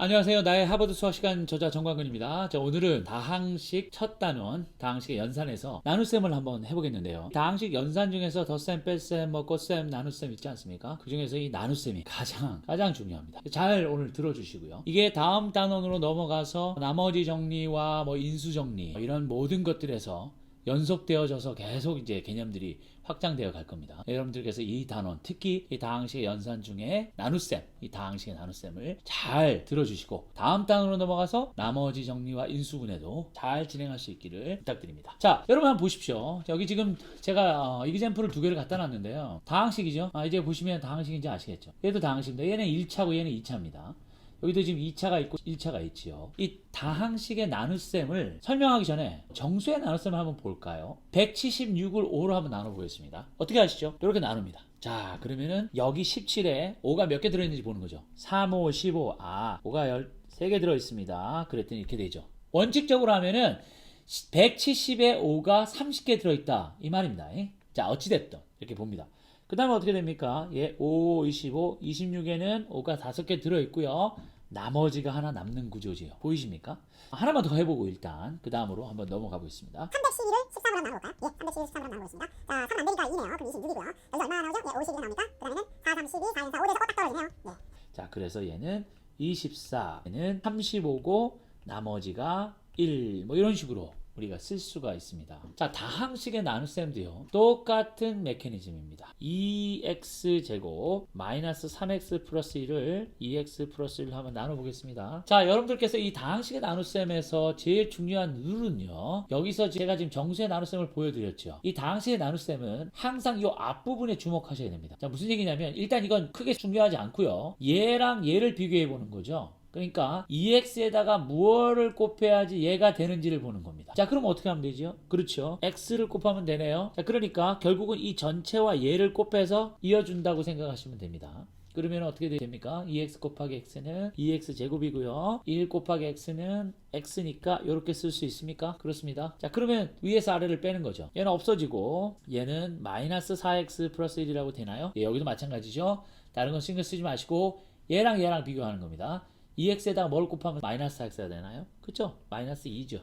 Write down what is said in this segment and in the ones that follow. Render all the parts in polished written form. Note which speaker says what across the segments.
Speaker 1: 안녕하세요. 나의 하버드 수학시간 저자 정광근입니다. 자, 오늘은 다항식 첫 단원, 다항식의 연산에서 나눗셈을 한번 해보겠는데요. 다항식 연산 중에서 덧셈, 뺄셈, 꽃셈, 나눗셈 있지 않습니까? 그 중에서 이 나눗셈이 가장 중요합니다. 잘 오늘 들어주시고요. 이게 다음 단원으로 넘어가서 나머지 정리와 인수 정리 이런 모든 것들에서 연속되어져서 계속 이제 개념들이 확장되어 갈 겁니다. 여러분들께서 이 단원, 특히 이 다항식의 연산 중에 나눗셈, 이 다항식의 나눗셈을 잘 들어주시고 다음 단원으로 넘어가서 나머지 정리와 인수분해도 잘 진행할 수 있기를 부탁드립니다. 자, 여러분 한번 보십시오. 여기 지금 제가 이그젬플을 두 개를 갖다 놨는데요. 다항식이죠. 이제 보시면 다항식인지 아시겠죠? 얘도 다항식입니다. 얘는 1차고 얘는 2차입니다. 여기도 지금 2차가 있고 1차가 있지요. 이 다항식의 나눗셈을 설명하기 전에 정수의 나눗셈을 한번 볼까요? 176을 5로 한번 나눠보겠습니다. 어떻게 하시죠? 이렇게 나눕니다. 자, 그러면은 여기 17에 5가 몇 개 들어있는지 보는 거죠. 3, 5, 15. 5가 13개 들어있습니다. 그랬더니 이렇게 되죠. 원칙적으로 하면은 170에 5가 30개 들어있다. 이 말입니다. 자, 어찌됐든 이렇게 봅니다. 그 다음에 어떻게 됩니까? 5, 25, 26에는 5가 5개 들어있고요. 나머지가 하나 남는 구조지요. 보이십니까? 하나만 더 해보고 일단 그 다음으로 한번 넘어가 보겠습니다.
Speaker 2: 312를 13으로 한번 나눠볼까요? 312를 13으로 나눠보겠습니다. 자, 3 만들기가 2네요. 그럼 26이고요. 여기서 얼마나 나오죠? 51이 나옵니까? 그 다음에는 4, 3, 12, 4, 1, 4, 5에서 딱 떨어지네요. 네.
Speaker 1: 자, 그래서 얘는 24, 얘는 35고 나머지가 1, 이런 식으로 우리가 쓸 수가 있습니다. 자, 다항식의 나눗셈도요. 똑같은 메커니즘입니다. 2x제곱 마이너스 3x 플러스 1을 2x 플러스 1로 한번 나눠보겠습니다. 자, 여러분들께서 이 다항식의 나눗셈에서 제일 중요한 룰은요. 여기서 제가 지금 정수의 나눗셈을 보여드렸죠. 이 다항식의 나눗셈은 항상 이 앞부분에 주목하셔야 됩니다. 자, 무슨 얘기냐면 일단 이건 크게 중요하지 않고요. 얘랑 얘를 비교해보는 거죠. 그러니까 2x에다가 무엇을 곱해야지 얘가 되는지를 보는 겁니다. 자, 그럼 어떻게 하면 되죠? 그렇죠. x를 곱하면 되네요. 자, 그러니까 결국은 이 전체와 얘를 곱해서 이어준다고 생각하시면 됩니다. 그러면 어떻게 됩니까? 2x 곱하기 x는 2x 제곱이고요. 1 곱하기 x는 x니까 이렇게 쓸 수 있습니까? 그렇습니다. 자, 그러면 위에서 아래를 빼는 거죠. 얘는 없어지고 얘는 마이너스 4x 플러스 1이라고 되나요? 여기도 마찬가지죠. 다른 건 신경 쓰지 마시고 얘랑 비교하는 겁니다. 2x에다가 뭘 곱하면 마이너스 4x가 되나요? 그쵸? 마이너스 2죠.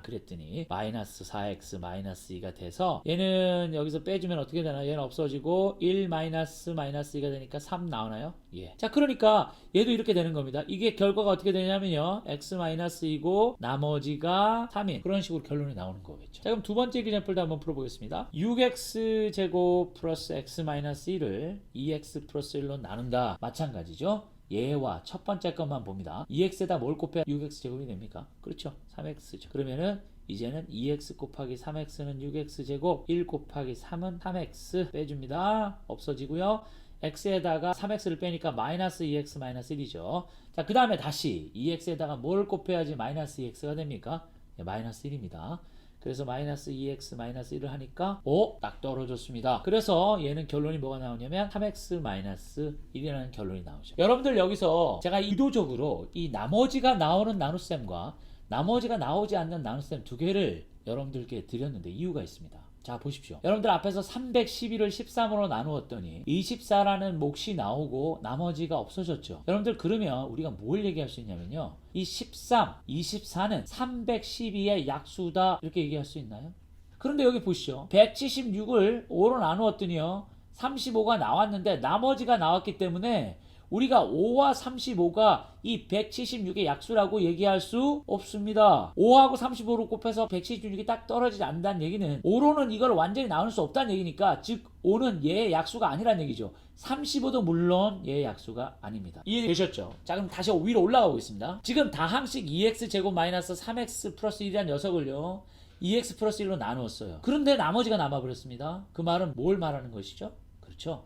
Speaker 1: 그랬더니 마이너스 4x 마이너스 2가 돼서 얘는 여기서 빼주면 어떻게 되나요? 얘는 없어지고 1 마이너스 2가 되니까 3 나오나요? 예. 자, 그러니까 얘도 이렇게 되는 겁니다. 이게 결과가 어떻게 되냐면요. x 마이너스 2고 나머지가 3인 그런 식으로 결론이 나오는 거겠죠. 자, 그럼 두 번째 기점풀도 한번 풀어보겠습니다. 6x 제곱 플러스 x 마이너스 1을 2x 플러스 1로 나눈다. 마찬가지죠. 얘와 첫 번째 것만 봅니다. 2x에다 뭘 곱해야 6x 제곱이 됩니까? 그렇죠. 3x죠. 그러면은 이제는 2x 곱하기 3x는 6x 제곱, 1 곱하기 3은 3x 빼줍니다. 없어지고요. x에다가 3x를 빼니까 마이너스 2x 마이너스 1이죠. 자, 그 다음에 다시 2x에다가 뭘 곱해야지 마이너스 2x가 됩니까? 네, 마이너스 1입니다. 그래서 마이너스 2x 마이너스 1을 하니까 딱 떨어졌습니다. 그래서 얘는 결론이 뭐가 나오냐면 3x 마이너스 1이라는 결론이 나오죠. 여러분들 여기서 제가 의도적으로 이 나머지가 나오는 나눗셈과 나머지가 나오지 않는 나눗셈 두 개를 여러분들께 드렸는데 이유가 있습니다. 자, 보십시오. 여러분들 앞에서 311을 13으로 나누었더니 24라는 몫이 나오고 나머지가 없어졌죠. 여러분들 그러면 우리가 뭘 얘기할 수 있냐면요. 이 13, 24는 312의 약수다 이렇게 얘기할 수 있나요? 그런데 여기 보시죠. 176을 5로 나누었더니요. 35가 나왔는데 나머지가 나왔기 때문에 우리가 5와 35가 이 176의 약수라고 얘기할 수 없습니다. 5하고 35로 곱해서 176이 딱 떨어지지 않는다는 얘기는 5로는 이걸 완전히 나눌 수 없다는 얘기니까 즉 5는 얘의 약수가 아니라는 얘기죠. 35도 물론 얘의 약수가 아닙니다. 이해되셨죠? 자, 그럼 다시 위로 올라가 보겠습니다. 지금 다항식 2x 제곱 마이너스 3x 플러스 1이라는 녀석을요 2x 플러스 1로 나누었어요. 그런데 나머지가 남아버렸습니다. 그 말은 뭘 말하는 것이죠? 그렇죠.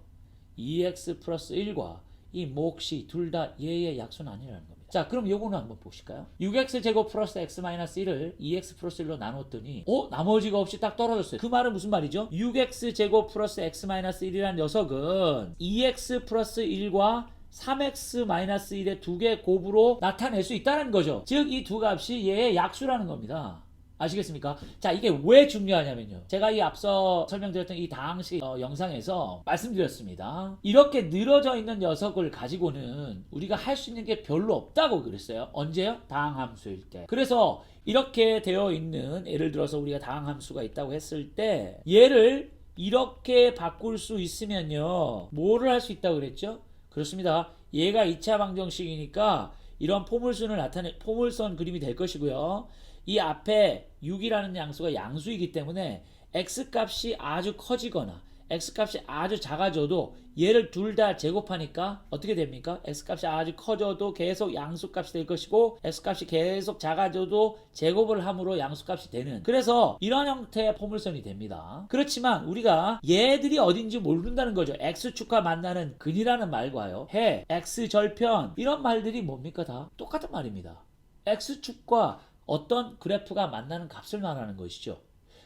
Speaker 1: 2x 플러스 1과 이 몫이 둘 다 얘의 약수는 아니라는 겁니다. 자, 그럼 요거는 한번 보실까요? 6x 제곱 플러스 x 마이너스 1을 2x 플러스 1로 나눴더니 나머지가 없이 딱 떨어졌어요. 그 말은 무슨 말이죠? 6x 제곱 플러스 x 마이너스 1이라는 녀석은 2x 플러스 1과 3x 마이너스 1의 두 개 곱으로 나타낼 수 있다는 거죠. 즉 이 두 값이 얘의 약수라는 겁니다. 아시겠습니까? 자, 이게 왜 중요하냐면요. 제가 이 앞서 설명드렸던 이 다항식 영상에서 말씀드렸습니다. 이렇게 늘어져 있는 녀석을 가지고는 우리가 할 수 있는 게 별로 없다고 그랬어요. 언제요? 다항함수일 때. 그래서 이렇게 되어 있는, 예를 들어서 우리가 다항함수가 있다고 했을 때 얘를 이렇게 바꿀 수 있으면요. 뭐를 할 수 있다고 그랬죠? 그렇습니다. 얘가 2차 방정식이니까 이런 포물선을 포물선 그림이 될 것이고요. 이 앞에 6이라는 양수가 양수이기 때문에 x값이 아주 커지거나 x값이 아주 작아져도 얘를 둘 다 제곱하니까 어떻게 됩니까? x값이 아주 커져도 계속 양수값이 될 것이고 x값이 계속 작아져도 제곱을 함으로 양수값이 되는, 그래서 이런 형태의 포물선이 됩니다. 그렇지만 우리가 얘들이 어딘지 모른다는 거죠. x축과 만나는 근이라는 말과요, 해, x절편, 이런 말들이 뭡니까? 다 똑같은 말입니다. x축과 어떤 그래프가 만나는 값을 말하는 것이죠.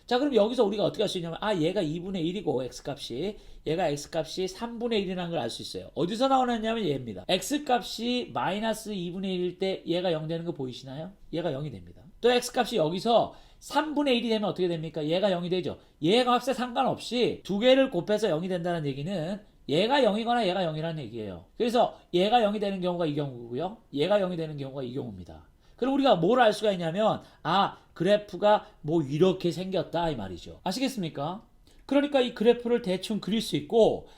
Speaker 1: 자, 그럼 여기서 우리가 어떻게 할 수 있냐면, 얘가 2분의 1이고 x값이, 얘가 x값이 3분의 1이라는 걸 알 수 있어요. 어디서 나오느냐면 얘입니다. x값이 마이너스 2분의 1일 때 얘가 0 되는 거 보이시나요? 얘가 0이 됩니다. 또 x값이 여기서 3분의 1이 되면 어떻게 됩니까? 얘가 0이 되죠. 얘 값에 상관없이 두 개를 곱해서 0이 된다는 얘기는 얘가 0이거나 얘가 0이라는 얘기예요. 그래서 얘가 0이 되는 경우가 이 경우고요. 얘가 0이 되는 경우가 이 경우입니다. 그럼 우리가 뭘 알 수가 있냐면, 그래프가 뭐 이렇게 생겼다 이 말이죠. 아시겠습니까? 그러니까 이 그래프를 대충 그릴 수 있고,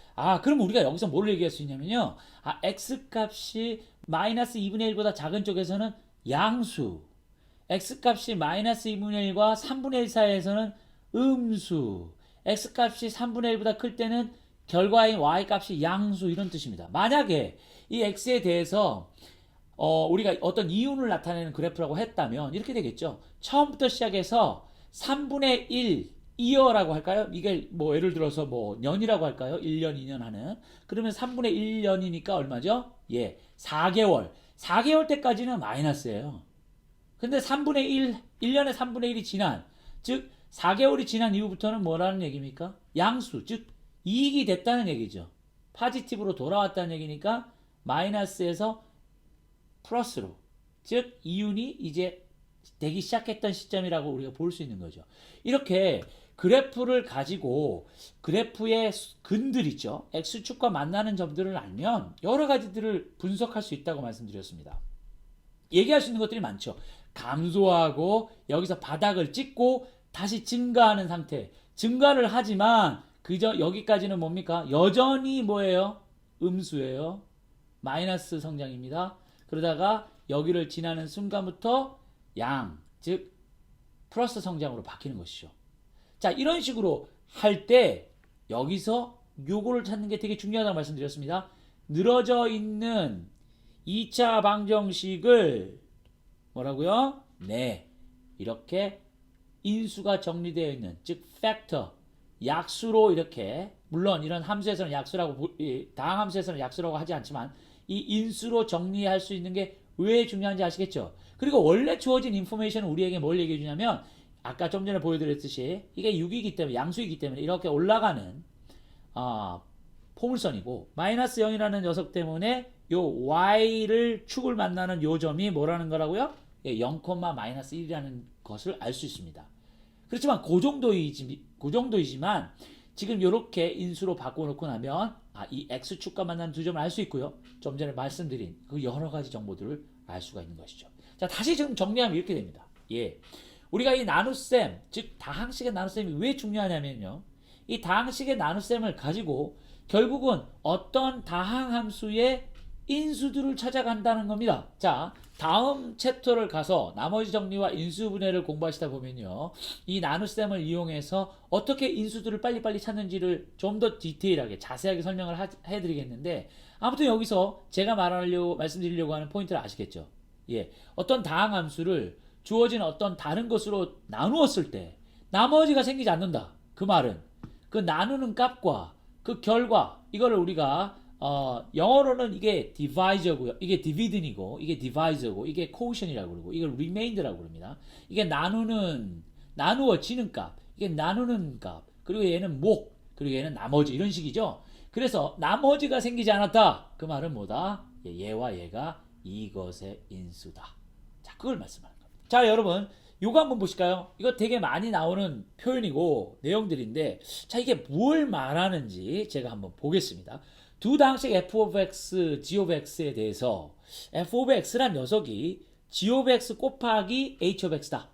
Speaker 1: 그럼 우리가 여기서 뭘 얘기할 수 있냐면요. x값이 마이너스 2분의 1보다 작은 쪽에서는 양수, x값이 마이너스 2분의 1과 3분의 1 사이에서는 음수, x값이 3분의 1보다 클 때는 결과인 y값이 양수, 이런 뜻입니다. 만약에 이 x에 대해서 우리가 어떤 이윤을 나타내는 그래프라고 했다면 이렇게 되겠죠. 처음부터 시작해서 3분의 1 이어라고 할까요? 이게 뭐 예를 들어서 뭐 년이라고 할까요? 1년, 2년 하는. 그러면 3분의 1년이니까 얼마죠? 4개월. 4개월 때까지는 마이너스예요. 근데 3분의 1, 1년에 3분의 1이 지난, 즉 4개월이 지난 이후부터는 뭐라는 얘기입니까? 양수, 즉 이익이 됐다는 얘기죠. 파지티브로 돌아왔다는 얘기니까 마이너스에서 플러스로, 즉 이윤이 이제 되기 시작했던 시점이라고 우리가 볼 수 있는 거죠. 이렇게 그래프를 가지고 그래프의 근들 있죠. x축과 만나는 점들을 알면 여러 가지들을 분석할 수 있다고 말씀드렸습니다. 얘기할 수 있는 것들이 많죠. 감소하고 여기서 바닥을 찍고 다시 증가하는 상태. 증가를 하지만 그저 여기까지는 뭡니까? 여전히 뭐예요? 음수예요. 마이너스 성장입니다. 그러다가 여기를 지나는 순간부터 양, 즉 플러스 성장으로 바뀌는 것이죠. 자, 이런 식으로 할 때 여기서 요거를 찾는 게 되게 중요하다고 말씀드렸습니다. 늘어져 있는 2차 방정식을 뭐라고요? 이렇게 인수가 정리되어 있는, 즉 팩터, 약수로 이렇게, 물론 이런 함수에서는 약수라고, 다항함수에서는 약수라고 하지 않지만 이 인수로 정리할 수 있는 게 왜 중요한지 아시겠죠? 그리고 원래 주어진 인포메이션은 우리에게 뭘 얘기해 주냐면, 아까 좀 전에 보여드렸듯이 이게 6이기 때문에, 양수이기 때문에 이렇게 올라가는 포물선이고, 마이너스 0이라는 녀석 때문에 요 y를 축을 만나는 요 점이 뭐라는 거라고요? 0, 마이너스 1이라는 것을 알 수 있습니다. 그렇지만 그 정도이지만 지금 이렇게 인수로 바꿔놓고 나면 이 x축과 만나는 두 점을 알 수 있고요. 좀 전에 말씀드린 그 여러 가지 정보들을 알 수가 있는 것이죠. 자, 다시 좀 정리하면 이렇게 됩니다. 우리가 이 나눗셈, 즉 다항식의 나눗셈이 왜 중요하냐면요. 이 다항식의 나눗셈을 가지고 결국은 어떤 다항함수의 인수들을 찾아간다는 겁니다. 자, 다음 챕터를 가서 나머지 정리와 인수분해를 공부하시다 보면요, 이 나눗셈을 이용해서 어떻게 인수들을 빨리빨리 찾는지를 좀 더 디테일하게 자세하게 설명을 해드리겠는데, 아무튼 여기서 제가 말씀드리려고 하는 포인트를 아시겠죠? 어떤 다항함수를 주어진 어떤 다른 것으로 나누었을 때 나머지가 생기지 않는다. 그 말은 그 나누는 값과 그 결과, 이거를 우리가 영어로는 이게 divisor고요. 이게 dividen이고, 이게 divisor고, 이게 quotient이라고 그러고, 이걸 remainder라고 그럽니다. 이게 나누어지는 값, 이게 나누는 값, 그리고 얘는 목, 그리고 얘는 나머지, 이런 식이죠. 그래서 나머지가 생기지 않았다. 그 말은 뭐다? 얘와 얘가 이것의 인수다. 자, 그걸 말씀하는 겁니다. 자, 여러분, 요거 한번 보실까요? 이거 되게 많이 나오는 표현이고 내용들인데 자 이게 뭘 말하는지 제가 한번 보겠습니다. 두 당식 f of x, g of x에 대해서 f of x란 녀석이 g of x 곱하기 h of x다.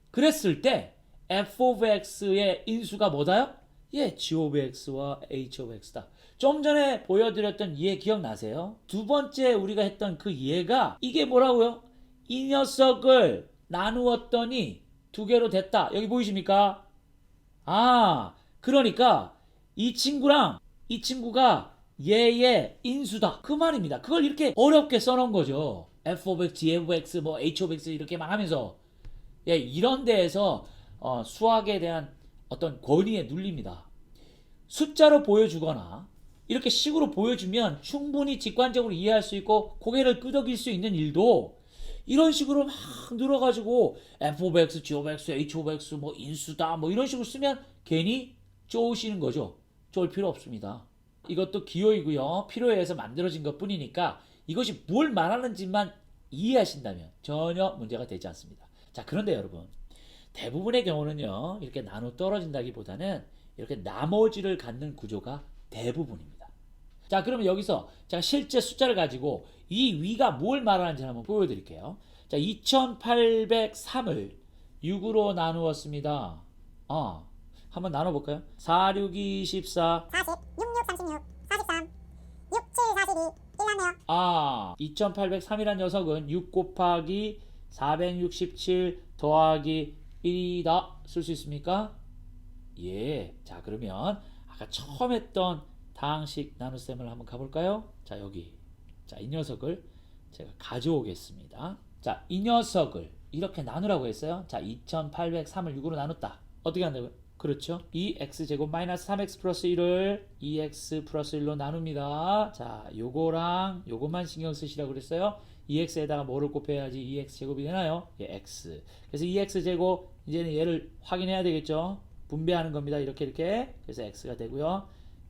Speaker 1: 그랬을 때 f of x의 인수가 뭐다요? 예, g of x와 h of x다. 좀 전에 보여드렸던 이해 기억나세요? 두 번째 우리가 했던 그 이해가 이게 뭐라고요? 이 녀석을 나누었더니 두 개로 됐다. 여기 보이십니까? 아, 그러니까 이 친구랑 이 친구가 얘의 인수다. 그 말입니다. 그걸 이렇게 어렵게 써놓은 거죠. f of x, g of x, 뭐 h of x 이렇게만 하면서 예, 이런 데에서 수학에 대한 어떤 권위에 눌립니다. 숫자로 보여주거나 이렇게 식으로 보여주면 충분히 직관적으로 이해할 수 있고 고개를 끄덕일 수 있는 일도 이런 식으로 막 늘어가지고 f of x, g of x, h of x 뭐 인수다 뭐 이런 식으로 쓰면 괜히 쪼으시는 거죠. 쪼을 필요 없습니다. 이것도 기호이고요. 필요에 의해서 만들어진 것 뿐이니까 이것이 뭘 말하는지만 이해하신다면 전혀 문제가 되지 않습니다. 자, 그런데 여러분 대부분의 경우는요 이렇게 나눠 떨어진다기보다는 이렇게 나머지를 갖는 구조가 대부분입니다. 자, 그러면 여기서 제가 실제 숫자를 가지고 이 위가 뭘 말하는지 한번 보여드릴게요. 자, 2803을 6으로 나누었습니다. 한번 나눠볼까요? 4, 6, 24
Speaker 2: 40, 6, 6, 36, 43, 6, 7, 42, 1 났네요.
Speaker 1: 2803이란 녀석은 6 곱하기 467 더하기 1이다. 쓸 수 있습니까? 예. 자, 그러면 아까 처음 했던 다항식 나눗셈을 한번 가볼까요? 자, 여기. 자, 이 녀석을 제가 가져오겠습니다. 자, 이 녀석을 이렇게 나누라고 했어요. 자, 2803을 6으로 나눴다. 어떻게 한다고요? 그렇죠. 2x제곱 마이너스 3x 플러스 1을 2x 플러스 1로 나눕니다. 자, 요거랑 요것만 신경 쓰시라고 그랬어요. 2x에다가 뭐를 곱해야지 2x제곱이 되나요? 예, x. 그래서 2x제곱 이제는 얘를 확인해야 되겠죠. 분배하는 겁니다. 이렇게. 그래서 x가 되고요.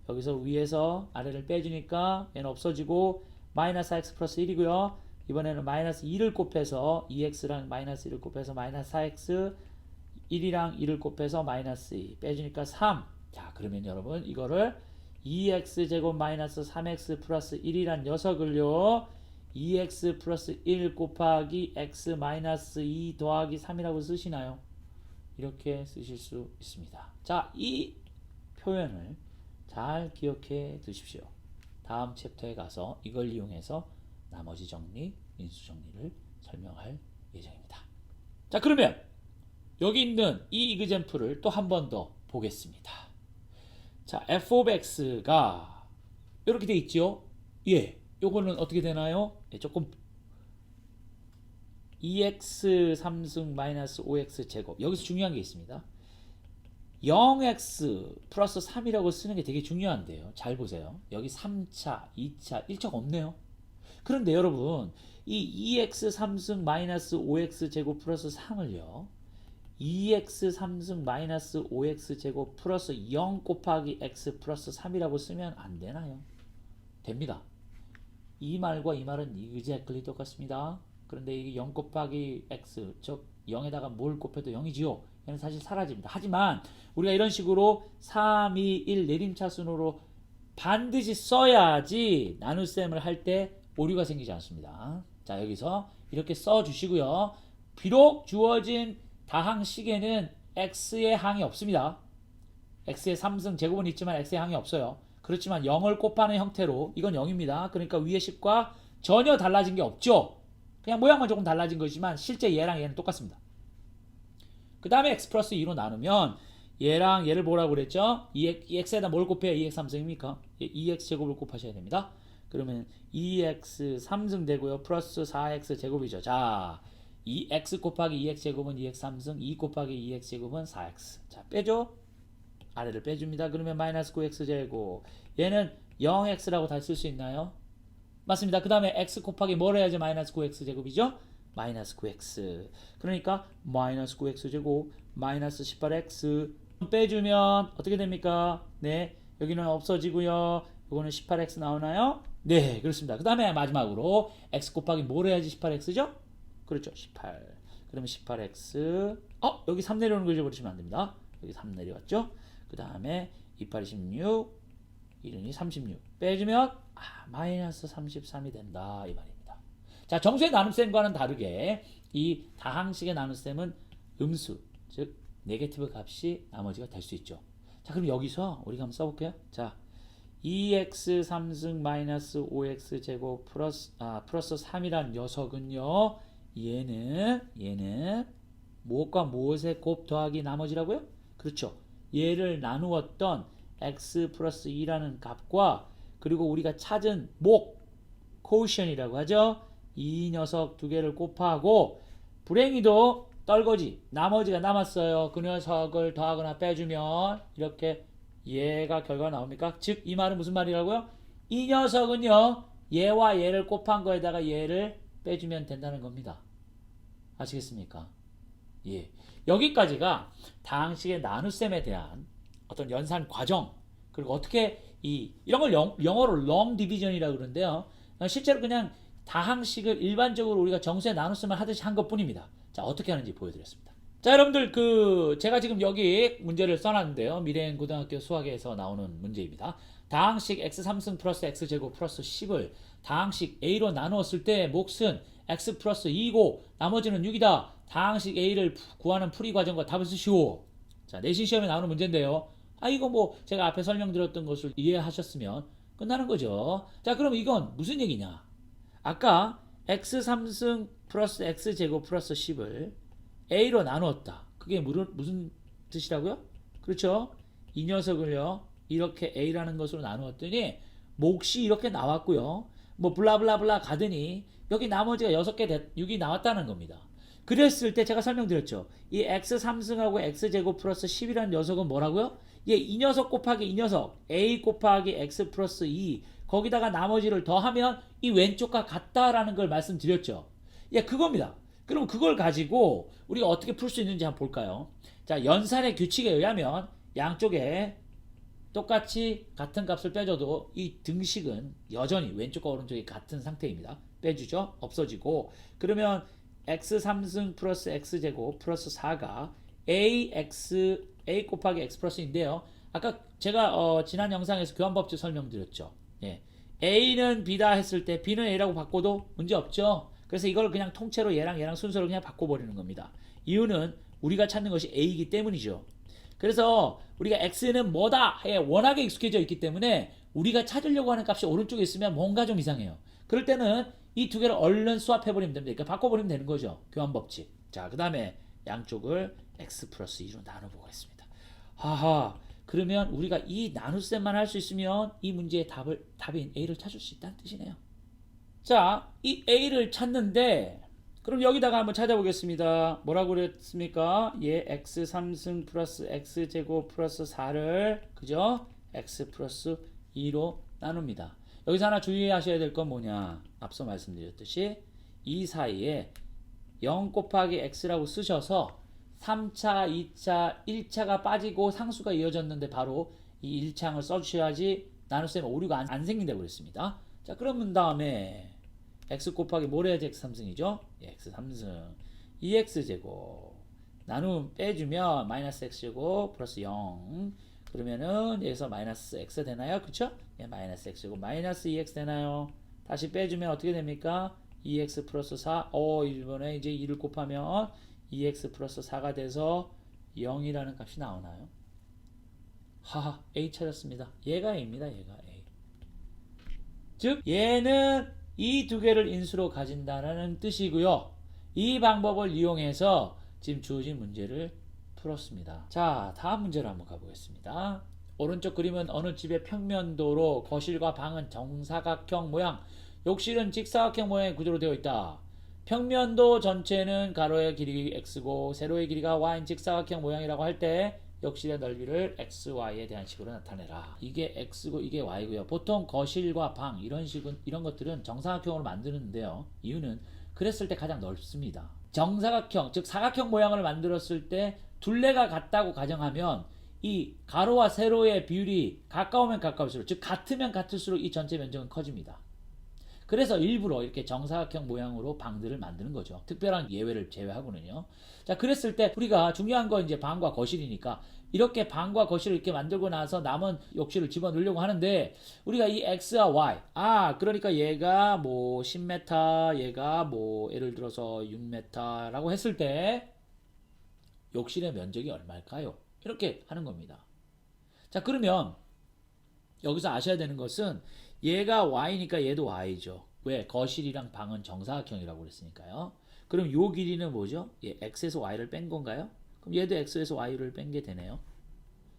Speaker 1: 여기서 위에서 아래를 빼주니까 얘는 없어지고 마이너스 x 플러스 1이고요. 이번에는 마이너스 2를 곱해서 2x랑 마이너스 1을 곱해서 마이너스 4x 1이랑 1을 곱해서 마이너스 2 빼주니까 3. 자, 그러면 여러분 이거를 2x제곱 마이너스 3x 플러스 1이란 녀석을요 2x 플러스 1 곱하기 x 마이너스 2 더하기 3이라고 쓰시나요? 이렇게 쓰실 수 있습니다. 자, 이 표현을 잘 기억해 두십시오. 다음 챕터에 가서 이걸 이용해서 나머지 정리, 인수 정리를 설명할 예정입니다. 자, 그러면 여기 있는 이 이그젬플을 또 한 번 더 보겠습니다. 자, f of x가 이렇게 돼 있죠? 예, 요거는 어떻게 되나요? 예, 조금 2x 3승 마이너스 5x 제곱. 여기서 중요한 게 있습니다. 0x 플러스 3이라고 쓰는 게 되게 중요한데요. 잘 보세요. 여기 3차, 2차, 1차가 없네요. 그런데 여러분 이 2x 3승 마이너스 5x 제곱 플러스 3을요 2x 3승 마이너스 5x 제곱 플러스 0 곱하기 x 플러스 3이라고 쓰면 안 되나요? 됩니다. 이 말과 이 말은 exactly 똑같습니다. 그런데 이게 0 곱하기 x 즉 0에다가 뭘 곱해도 0이지요. 얘는 사실 사라집니다. 하지만 우리가 이런 식으로 3, 2, 1 내림차순으로 반드시 써야지 나눗셈을 할 때 오류가 생기지 않습니다. 자, 여기서 이렇게 써주시고요. 비록 주어진 다항식에는 x의 항이 없습니다. x의 3승 제곱은 있지만 x의 항이 없어요. 그렇지만 0을 곱하는 형태로 이건 0입니다. 그러니까 위의 식과 전혀 달라진 게 없죠. 그냥 모양만 조금 달라진 것이지만 실제 얘랑 얘는 똑같습니다. 그 다음에 x 플러스 2로 나누면 얘랑 얘를 뭐라고 그랬죠? 2x에다 뭘 곱해야 2x 3승입니까? 2x 제곱을 곱하셔야 됩니다. 그러면 2x 3승 되고요. 플러스 4x 제곱이죠. 자, 2x 곱하기 2x 제곱은 2x 3승, 2 곱하기 2x 제곱은 4x. 자, 빼죠? 아래를 빼줍니다. 그러면 마이너스 9x 제곱. 얘는 0x라고 다시 쓸 수 있나요? 맞습니다. 그 다음에 x 곱하기 뭘 해야지 마이너스 9x 제곱이죠? 마이너스 9x. 그러니까 마이너스 9x 제곱 마이너스 18x 빼주면 어떻게 됩니까? 네, 여기는 없어지고요. 이거는 18x 나오나요? 네, 그렇습니다. 그 다음에 마지막으로 x 곱하기 뭘 해야지 18x죠? 그렇죠, 18. 그러면 18x 여기 3 내려오는 거 잊어버리시면 안 됩니다. 여기 3 내려왔죠. 그 다음에 28이 16 1이 36 빼주면 마이너스 33이 된다 이 말입니다. 자, 정수의 나눗셈과는 다르게 이 다항식의 나눗셈은 음수, 즉 네게티브 값이 나머지가 될 수 있죠. 자, 그럼 여기서 우리가 한번 써볼게요. 자, 2x 3승 마이너스 5x 제곱 플러스 3이란 녀석은요, 얘는 무엇과 무엇의 곱 더하기 나머지라고요? 그렇죠. 얘를 나누었던 x 플러스 2라는 값과 그리고 우리가 찾은 목, 코션이라고 하죠. 이 녀석 두 개를 곱하고 불행히도 떨거지 나머지가 남았어요. 그 녀석을 더하거나 빼주면 이렇게 얘가 결과가 나옵니까? 즉 이 말은 무슨 말이라고요? 이 녀석은요 얘와 얘를 곱한 거에다가 얘를 빼주면 된다는 겁니다. 아시겠습니까? 예. 여기까지가 다항식의 나눗셈에 대한 어떤 연산 과정, 그리고 어떻게 이런 걸 영어로 long division이라고 그러는데요. 실제로 그냥 다항식을 일반적으로 우리가 정수의 나눗셈을 하듯이 한 것뿐입니다. 자, 어떻게 하는지 보여드렸습니다. 자, 여러분들 제가 지금 여기 문제를 써놨는데요. 미래엔 고등학교 수학에서 나오는 문제입니다. 다항식 x 3승 플러스 x 제곱 플러스 10을 다항식 a로 나누었을 때 몫은 x 플러스 2고 나머지는 6이다. 다항식 a를 구하는 풀이 과정과 답을 쓰시오. 자, 내신 시험에 나오는 문제인데요. 이거 뭐 제가 앞에 설명드렸던 것을 이해하셨으면 끝나는 거죠. 자, 그럼 이건 무슨 얘기냐? 아까 x 3승 플러스 x 제곱 플러스 10을 a로 나누었다. 그게 무슨 뜻이라고요? 그렇죠? 이 녀석을요 이렇게 a라는 것으로 나누었더니 몫이 이렇게 나왔고요. 뭐 블라블라블라 가더니 여기 나머지가 6개 6이 나왔다는 겁니다. 그랬을 때 제가 설명드렸죠. 이 x 3승하고 x 제곱 플러스 10이라는 녀석은 뭐라고요? 이 녀석 곱하기 이 녀석 a 곱하기 x 플러스 2 거기다가 나머지를 더하면 이 왼쪽과 같다라는 걸 말씀드렸죠. 그겁니다. 그럼 그걸 가지고 우리가 어떻게 풀 수 있는지 한번 볼까요? 자, 연산의 규칙에 의하면 양쪽에 똑같이 같은 값을 빼줘도 이 등식은 여전히 왼쪽과 오른쪽이 같은 상태입니다. 빼주죠. 없어지고 그러면 x 3승 플러스 x 제곱 플러스 4가 a 곱하기 x 플러스인데요. 아까 제가 지난 영상에서 교환법칙 설명드렸죠. a는 b다 했을 때 b는 a라고 바꿔도 문제 없죠. 그래서 이걸 그냥 통째로 얘랑 순서로 그냥 바꿔버리는 겁니다. 이유는 우리가 찾는 것이 a이기 때문이죠. 그래서 우리가 x는 뭐다 에 워낙에 익숙해져 있기 때문에 우리가 찾으려고 하는 값이 오른쪽에 있으면 뭔가 좀 이상해요. 그럴 때는 이 두 개를 얼른 수합해버리면 됩니다. 그러니까 바꿔버리면 되는 거죠. 교환법칙. 자, 그 다음에 양쪽을 x 플러스 2로 나눠보겠습니다. 그러면 우리가 이 나눗셈만 할 수 있으면 이 문제의 답인 a를 찾을 수 있다는 뜻이네요. 자, 이 a를 찾는데 그럼 여기다가 한번 찾아보겠습니다. 뭐라고 그랬습니까? x 3승 플러스 x 제곱 플러스 4를 그죠? x 플러스 2로 나눕니다. 여기서 하나 주의하셔야 될 건 뭐냐? 앞서 말씀드렸듯이 이 사이에 0 곱하기 x라고 쓰셔서 3차, 2차, 1차가 빠지고 상수가 이어졌는데 바로 이 1창을 써주셔야지 나눗셈 오류가 안 생긴다고 그랬습니다. 자, 그러면 다음에 x 곱하기 뭘 해야지 x 3승이죠? x 3승 2x 제곱 나누면 빼주면 마이너스 x 제곱 플러스 0 그러면은 여기서 마이너스 x 되나요? 그쵸? 마이너스 x 제곱 마이너스 2x 되나요? 다시 빼주면 어떻게 됩니까? 2x 플러스 4 이번에 이제 2를 곱하면 2x 플러스 4가 돼서 0이라는 값이 나오나요? A 찾았습니다. 얘가 A입니다. 얘가 A. 즉 얘는 이 두 개를 인수로 가진다는 뜻이고요. 이 방법을 이용해서 지금 주어진 문제를 풀었습니다. 자, 다음 문제로 한번 가보겠습니다. 오른쪽 그림은 어느 집의 평면도로 거실과 방은 정사각형 모양, 욕실은 직사각형 모양의 구조로 되어 있다. 평면도 전체는 가로의 길이 x고 세로의 길이가 y인 직사각형 모양이라고 할 때 욕실의 넓이를 xy에 대한 식으로 나타내라. 이게 x고 이게 y고요. 보통 거실과 방 이런 것들은 정사각형으로 만드는데요. 이유는 그랬을 때 가장 넓습니다. 정사각형 즉 사각형 모양을 만들었을 때 둘레가 같다고 가정하면 이 가로와 세로의 비율이 가까우면 가까울수록 즉 같으면 같을수록 이 전체 면적은 커집니다. 그래서 일부러 이렇게 정사각형 모양으로 방들을 만드는 거죠. 특별한 예외를 제외하고는요. 자, 그랬을 때 우리가 중요한 건 이제 방과 거실이니까 이렇게 방과 거실을 이렇게 만들고 나서 남은 욕실을 집어넣으려고 하는데 우리가 이 x와 y, 그러니까 얘가 뭐 10m, 얘가 뭐 예를 들어서 6m라고 했을 때 욕실의 면적이 얼마일까요? 이렇게 하는 겁니다. 자, 그러면 여기서 아셔야 되는 것은 얘가 y니까 얘도 y죠. 왜? 거실이랑 방은 정사각형이라고 그랬으니까요. 그럼 요 길이는 뭐죠? 얘 x에서 y를 뺀 건가요? 그럼 얘도 x에서 y를 뺀 게 되네요.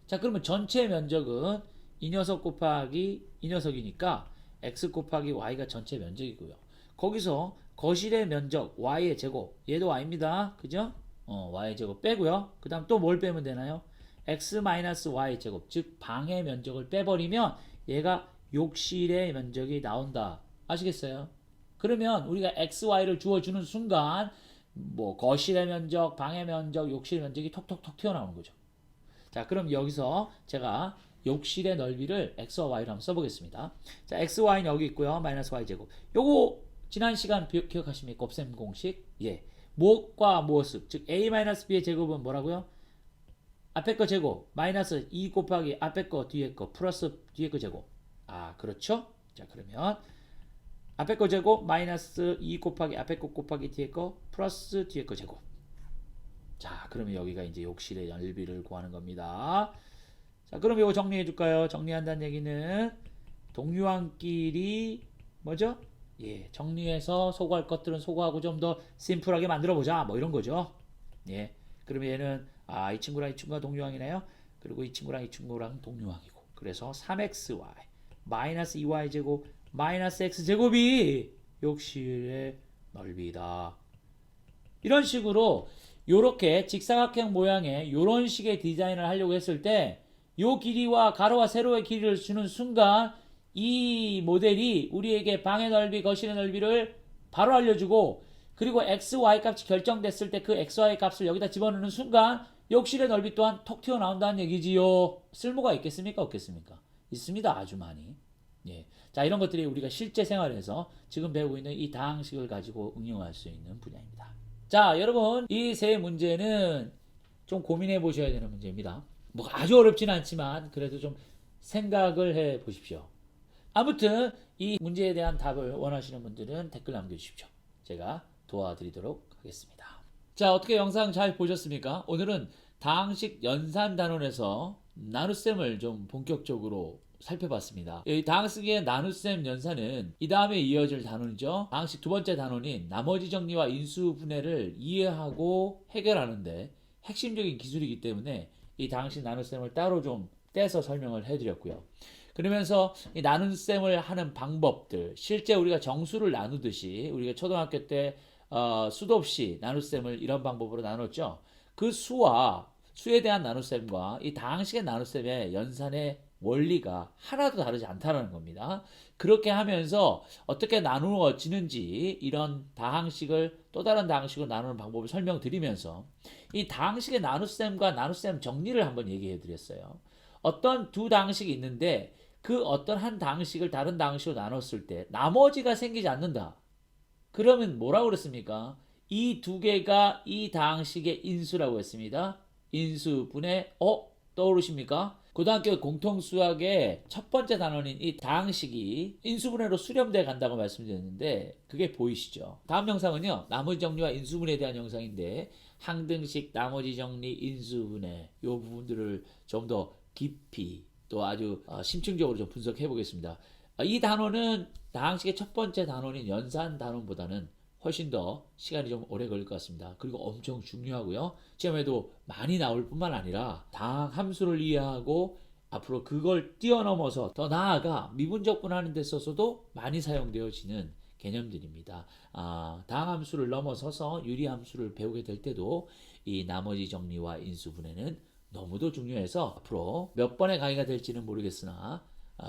Speaker 1: 자, 그러면 전체 면적은 이 녀석 곱하기 이 녀석이니까 x 곱하기 y가 전체 면적이고요. 거기서 거실의 면적 y의 제곱, 얘도 y입니다. 그죠? y의 제곱 빼고요. 그 다음 또 뭘 빼면 되나요? x-y 제곱, 즉 방의 면적을 빼버리면 얘가 욕실의 면적이 나온다. 아시겠어요? 그러면 우리가 x, y를 주어주는 순간 뭐 거실의 면적, 방의 면적, 욕실의 면적이 톡톡톡 튀어나오는 거죠. 자, 그럼 여기서 제가 욕실의 넓이를 x와 y로 한번 써보겠습니다. 자, x, y는 여기 있고요. 마이너스 y 제곱. 요거 지난 시간 기억하십니까? 곱셈 공식. 예. 무엇과 무엇을, 즉 a-b의 제곱은 뭐라고요? 앞에 거 제곱 마이너스 2 곱하기 앞에 거 뒤에 거 플러스 뒤에 거 제곱. 그렇죠? 자, 그러면 앞에 거 제곱 마이너스 2 곱하기 앞에 거 곱하기 뒤에 거 플러스 뒤에 거 제곱. 자, 그러면 여기가 이제 욕실의 넓이를 구하는 겁니다. 자, 그럼 이거 정리해 줄까요? 정리한다는 얘기는 동류항끼리 뭐죠? 예, 정리해서 소거할 것들은 소거하고 좀 더 심플하게 만들어 보자. 뭐 이런 거죠. 예. 그러면 얘는 이 친구랑 이 친구가 동류항이네요. 그리고 이 친구랑 이 친구랑 동류항이고. 그래서 3xy 마이너스 2y 제곱 마이너스 x 제곱이 욕실의 넓이다. 이런 식으로 요렇게 직사각형 모양의 요런 식의 디자인을 하려고 했을 때 요 길이와 가로와 세로의 길이를 주는 순간 이 모델이 우리에게 방의 넓이, 거실의 넓이를 바로 알려주고, 그리고 x, y 값이 결정됐을 때 그 x, y 값을 여기다 집어넣는 순간 욕실의 넓이 또한 톡 튀어나온다는 얘기지요. 쓸모가 있겠습니까? 없겠습니까? 있습니다. 아주 많이. 예. 자, 이런 것들이 우리가 실제 생활에서 지금 배우고 있는 이 다항식을 가지고 응용할 수 있는 분야입니다. 자, 여러분, 이 세 문제는 좀 고민해 보셔야 되는 문제입니다. 뭐 아주 어렵진 않지만 그래도 좀 생각을 해 보십시오. 아무튼 이 문제에 대한 답을 원하시는 분들은 댓글 남겨주십시오. 제가 도와드리도록 하겠습니다. 자, 어떻게 영상 잘 보셨습니까? 오늘은 다항식 연산 단원에서 나눗셈을 좀 본격적으로 살펴봤습니다. 이 다항식의 나눗셈 연산은 이 다음에 이어질 단원이죠. 다항식 두 번째 단원인 나머지 정리와 인수분해를 이해하고 해결하는데 핵심적인 기술이기 때문에 이 다항식 나눗셈을 따로 좀 떼서 설명을 해드렸고요. 그러면서 이 나눗셈을 하는 방법들, 실제 우리가 정수를 나누듯이 우리가 초등학교 때 수도 없이 나눗셈을 이런 방법으로 나눴죠. 그 수에 대한 나눗셈과 이 다항식의 나눗셈의 연산의 원리가 하나도 다르지 않다는 겁니다. 그렇게 하면서 어떻게 나누어지는지 이런 다항식을 또 다른 다항식으로 나누는 방법을 설명드리면서 이 다항식의 나눗셈과 나눗셈 정리를 한번 얘기해 드렸어요. 어떤 두 다항식이 있는데 그 어떤 한 다항식을 다른 다항식으로 나눴을 때 나머지가 생기지 않는다. 그러면 뭐라고 그랬습니까? 이 두 개가 이 다항식의 인수라고 했습니다. 인수분해, 떠오르십니까? 고등학교 공통수학의 첫 번째 단원인 이 다항식이 인수분해로 수렴돼 간다고 말씀드렸는데 그게 보이시죠? 다음 영상은요, 나머지 정리와 인수분해에 대한 영상인데 항등식, 나머지 정리, 인수분해 이 부분들을 좀 더 깊이 또 아주 심층적으로 좀 분석해 보겠습니다. 이 단원은 다항식의 첫 번째 단원인 연산 단원보다는 훨씬 더 시간이 좀 오래 걸릴 것 같습니다. 그리고 엄청 중요하고요. 시험에도 많이 나올 뿐만 아니라 다항 함수를 이해하고 앞으로 그걸 뛰어넘어서 더 나아가 미분적분 하는 데 있어서도 많이 사용되어지는 개념들입니다. 다항 함수를 넘어서서 유리 함수를 배우게 될 때도 이 나머지 정리와 인수분해는 너무도 중요해서 앞으로 몇 번의 강의가 될지는 모르겠으나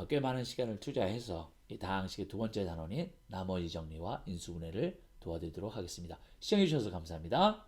Speaker 1: 꽤 많은 시간을 투자해서 이 다항식의 두 번째 단원인 나머지 정리와 인수분해를 도와드리도록 하겠습니다. 시청해주셔서 감사합니다.